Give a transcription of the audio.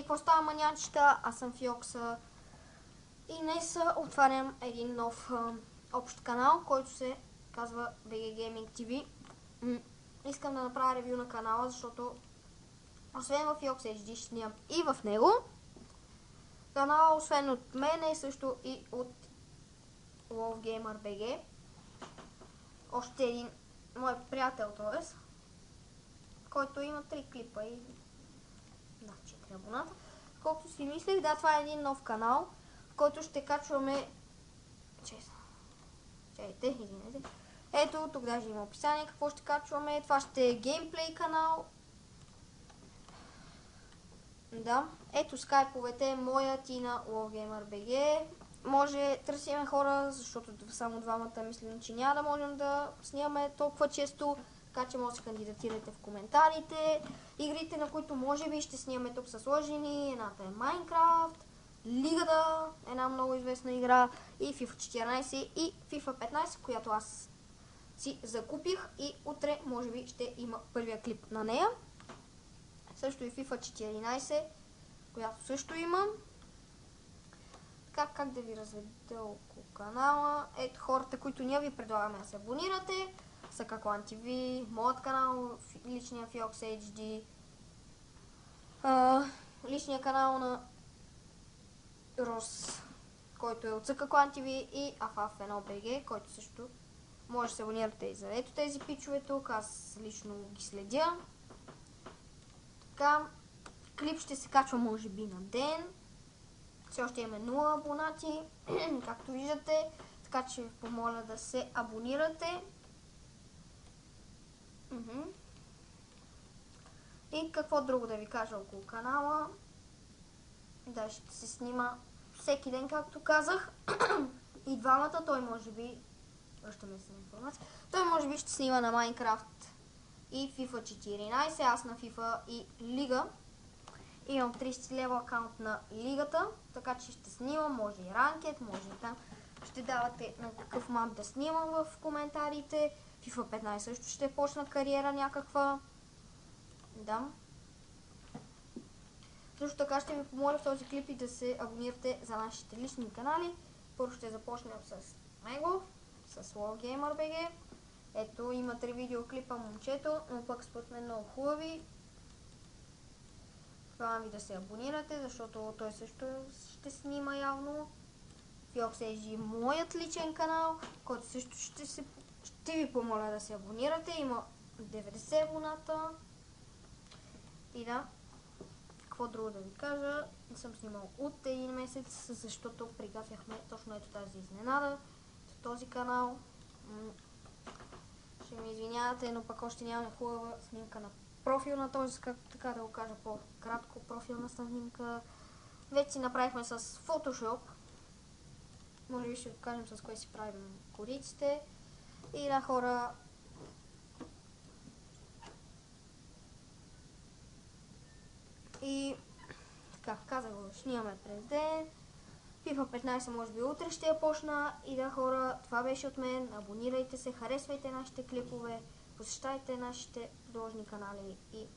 какво става, манячета? Аз съм Фиокса и днес отварям един нов общ канал, който се казва BG Gaming TV. Искам да направя ревю на канала, защото освен в Fiox HD ще снимам и в него. Канала, освен от мен, е също и от LoveGamer BG. Още един мой приятел, т.е. който има 3 клипа и 4 абоната. Колкото си мислех, да, това е един нов канал, в който ще качваме... Чайте, извинете. Ето, тук даже има описание какво ще качваме. Това ще е геймплей канал. Да, ето скайповете, моят и на LoveGamer BG. Може търсиме хора, защото само двамата мислим, че няма да можем да снимаме толкова често, така че може да се кандидатирате в коментарите. Игрите, на които може би ще снимаме тук, са сложени. Едната е Minecraft, Лигата, една много известна игра, и FIFA 14 и FIFA 15, която аз си закупих и утре може би ще има първия клип на нея. Също и FIFA 14, която също имам. Така, как да ви разведа около канала? Ето хората, които ние ви предлагаме да се абонирате, са Каклан TV, моят канал, личния Fiox HD, личния канал на Рос, който е от Каклан TV, и AFAF1BG, който също може да се абонирате и за ето тези пичове тук, аз лично ги следя. Така, клип ще се качва може би на ден. Все още имаме 0 абонати, както виждате, така че ви помоля да се абонирате. И какво друго да ви кажа около канала? Да, ще се снима всеки ден, както казах. И двамата, той може би... Връщаме се на информация. Той може би ще снима на Minecraft и FIFA 14, аз на FIFA и Лига. Имам 30 лева акаунт на Лигата, така че ще снимам, може и ранкет, може и там. Ще давате на какъв мап да снимам в коментарите. FIFA 15 също ще почна кариера някаква. Да. Също така ще ви помоля в този клип и да се абонирате за нашите лични канали. Първо ще започнем с него, с LoveGamer BG. Ето, има 3 видеоклипа момчето, но пък според мен много хубави. Предлагам ви да се абонирате, защото той също ще снима явно. Fiox HD е моят личен канал, който също ще ви помоля да се абонирате. Има 90 абоната. И да, какво друго да ви кажа, не съм снимал от един месец, защото приготвяхме точно ето тази изненада в този канал. Ще ми извинявате, но пък още нямаме хубава снимка на профил на този, така да го кажа по-кратко, профилна снимка. Вече си направихме с Photoshop. Може би ще ви кажем с кое си правим кориците. И да, хора, и така, казах го, снимаме през ден. FIFA 15 може би утре ще я почна. И да, хора, това беше от мен. Абонирайте се, харесвайте нашите клипове, посещайте нашите продължни канали и